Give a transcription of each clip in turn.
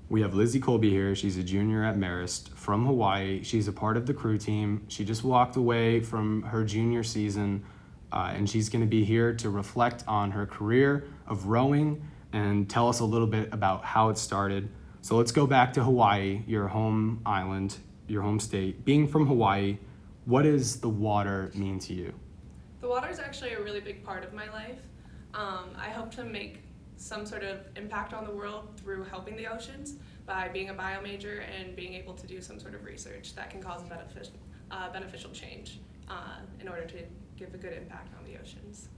We have Lizzie Colby here. She's a junior at Marist from Hawaii. She's a part of the crew team. She just walked away from her junior season, and she's going to be here to reflect on her career of rowing and tell us a little bit about how it started. So let's go back to Hawaii, your home island, your home state. Being from Hawaii, what does the water mean to you? The water is actually a really big part of my life. I hope to make some sort of impact on the world through helping the oceans by being a bio major and being able to do some sort of research that can cause beneficial change in order to give a good impact on the oceans.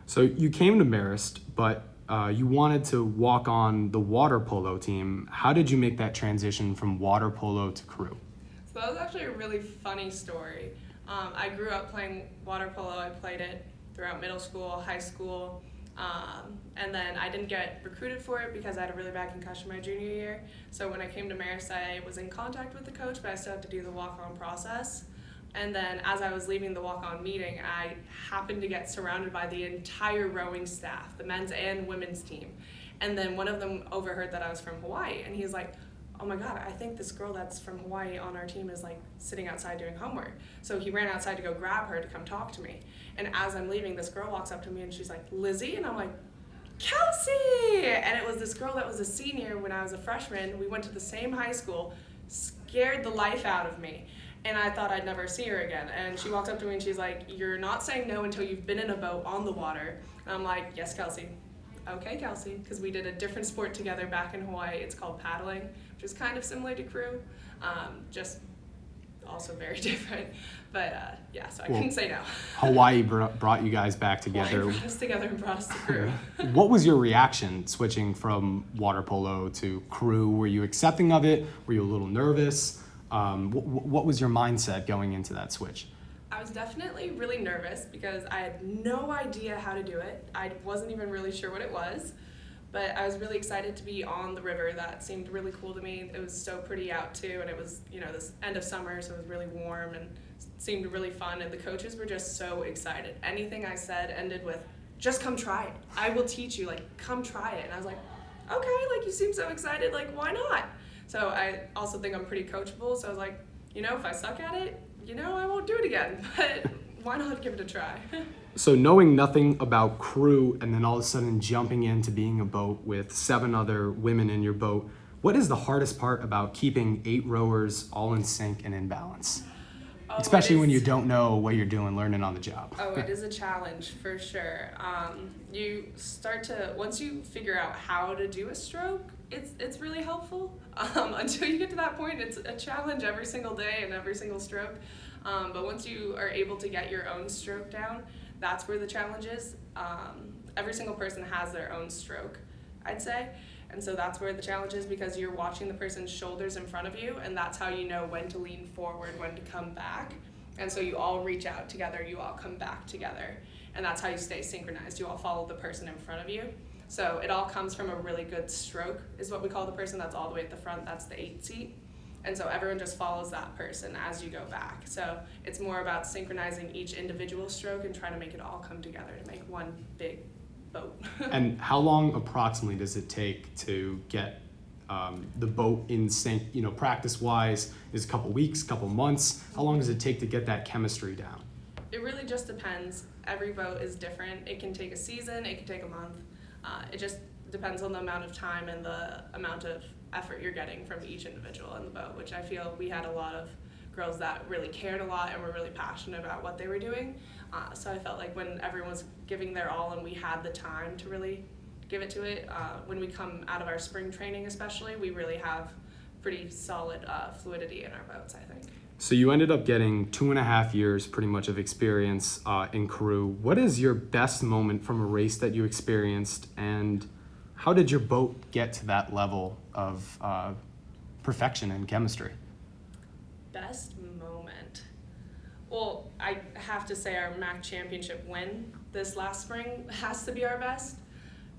So you came to Marist, but you wanted to walk on the water polo team. How did you make that transition from water polo to crew? So that was actually a really funny story. I grew up playing water polo. I played it throughout middle school, high school, and then I didn't get recruited for it because I had a really bad concussion my junior year. So when I came to Marist, I was in contact with the coach, but I still had to do the walk-on process. And then as I was leaving the walk-on meeting, I happened to get surrounded by the entire rowing staff, the men's and women's team. And then one of them overheard that I was from Hawaii, and he's like, "Oh my God, I think this girl that's from Hawaii on our team is like sitting outside doing homework." So he ran outside to go grab her to come talk to me. And as I'm leaving, this girl walks up to me and she's like, "Lizzie?" And I'm like, "Kelsey!" And it was this girl that was a senior when I was a freshman. We went to the same high school, scared the life out of me. And I thought I'd never see her again. And she walks up to me and she's like, "You're not saying no until you've been in a boat on the water." And I'm like, "Yes, Kelsey." "Okay, Kelsey," because we did a different sport together back in Hawaii. It's called paddling, which is kind of similar to crew, just also very different. But yeah, so I couldn't say no. Hawaii brought you guys back together. Hawaii brought us together and brought us to crew. What was your reaction switching from water polo to crew? Were you accepting of it? Were you a little nervous? What was your mindset going into that switch? I was definitely really nervous because I had no idea how to do it. I wasn't even really sure what it was, but I was really excited to be on the river. That seemed really cool to me. It was so pretty out too, and it was, this end of summer, so it was really warm and seemed really fun, and the coaches were just so excited. Anything I said ended with, "Just come try it. I will teach you, come try it." And I was like, "Okay, you seem so excited, why not?" So I also think I'm pretty coachable, so I was like, if I suck at it, I won't do it again, but why not give it a try? So knowing nothing about crew and then all of a sudden jumping into being a boat with 7 other women in your boat, what is the hardest part about keeping 8 rowers all in sync and in balance? Especially when you don't know what you're doing, learning on the job. Oh, it is a challenge for sure. You start to, once you figure out how to do a stroke, it's really helpful. Until you get to that point, it's a challenge every single day and every single stroke. But once you are able to get your own stroke down, that's where the challenge is. Every single person has their own stroke, I'd say. And so that's where the challenge is, because you're watching the person's shoulders in front of you, and that's how you know when to lean forward, when to come back. And so you all reach out together, you all come back together, and that's how you stay synchronized. You all follow the person in front of you. So it all comes from a really good stroke, is what we call the person that's all the way at the front. That's the 8 seat. And so everyone just follows that person as you go back. So it's more about synchronizing each individual stroke and trying to make it all come together to make one big boat. And how long approximately does it take to get the boat in sync, practice-wise? Is it a couple weeks, couple months? How long does it take to get that chemistry down? It really just depends. Every boat is different. It can take a season, it can take a month. It just depends on the amount of time and the amount of effort you're getting from each individual in the boat, which I feel we had a lot of girls that really cared a lot and were really passionate about what they were doing. So I felt like when everyone was giving their all and we had the time to really give it to it, when we come out of our spring training especially, we really have pretty solid fluidity in our boats, I think. So you ended up getting 2.5 years pretty much of experience in crew. What is your best moment from a race that you experienced, and how did your boat get to that level of perfection and chemistry? Best moment. Well, I have to say our MAC championship win this last spring has to be our best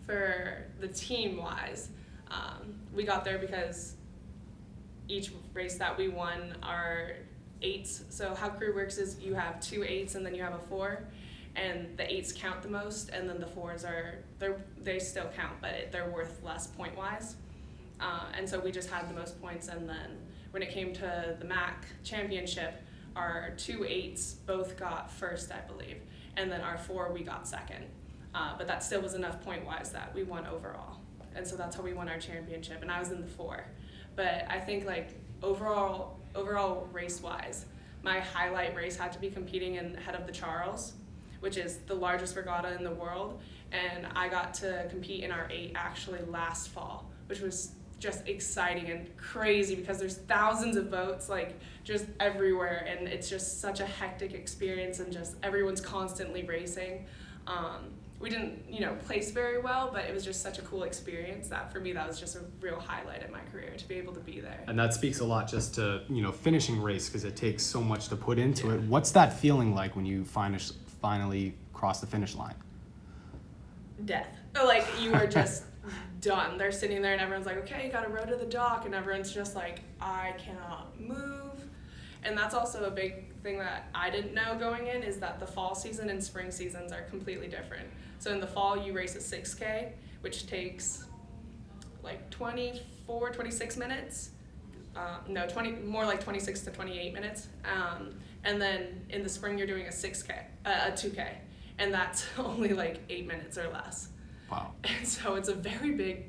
for the team-wise. We got there because each race that we won are 8s. So how crew works is you have 2 8s and then you have a 4. And the 8s count the most, and then the 4s they still count, but they're worth less point-wise. And so we just had the most points. And then when it came to the MAC championship, our 2 8s both got first, I believe. And then our 4, we got second. But that still was enough point-wise that we won overall. And so that's how we won our championship. And I was in the 4. But I think like overall race-wise, my highlight race had to be competing in Head of the Charles, which is the largest regatta in the world. And I got to compete in our 8 actually last fall, which was just exciting and crazy because there's thousands of boats like just everywhere, and it's just such a hectic experience, and just everyone's constantly racing. We didn't, place very well, but it was just such a cool experience that for me that was just a real highlight in my career to be able to be there. And that speaks a lot just to, finishing race, because it takes so much to put into it. What's that feeling like when you finally cross the finish line? Death. Like, you are just done. They're sitting there and everyone's like, okay, you gotta row to the dock, and everyone's just like, I cannot move. And that's also a big thing that I didn't know going in, is that the fall season and spring seasons are completely different. So in the fall, you race a 6K, which takes like 26 minutes. More like 26 to 28 minutes. And then in the spring, you're doing a 2K, and that's only like 8 minutes or less. Wow. And so it's a very big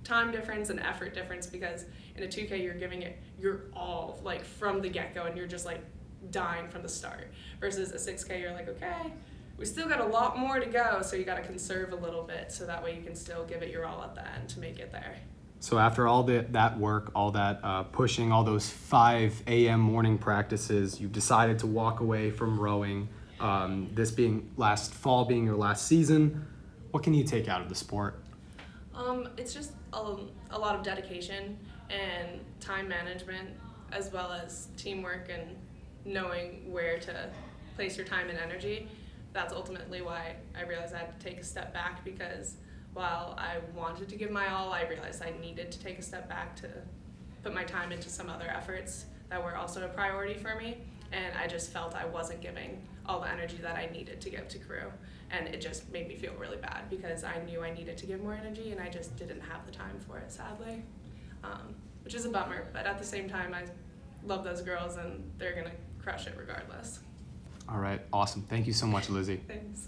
time difference and effort difference, because in a 2K you're giving it your all from the get-go, and you're just dying from the start, versus a 6K you're like, okay, we still got a lot more to go, so you got to conserve a little bit so that way you can still give it your all at the end to make it there. So after all that work, all that pushing, all those 5 a.m. morning practices, you've decided to walk away from rowing. This being last fall, being your last season, what can you take out of the sport? It's just a lot of dedication and time management, as well as teamwork and knowing where to place your time and energy. That's ultimately why I realized I had to take a step back, because while I wanted to give my all, I realized I needed to take a step back to put my time into some other efforts that were also a priority for me. And I just felt I wasn't giving all the energy that I needed to give to crew. And it just made me feel really bad, because I knew I needed to give more energy and I just didn't have the time for it, sadly. Which is a bummer, but at the same time, I love those girls and they're gonna crush it regardless. All right, awesome. Thank you so much, Lizzie. Thanks.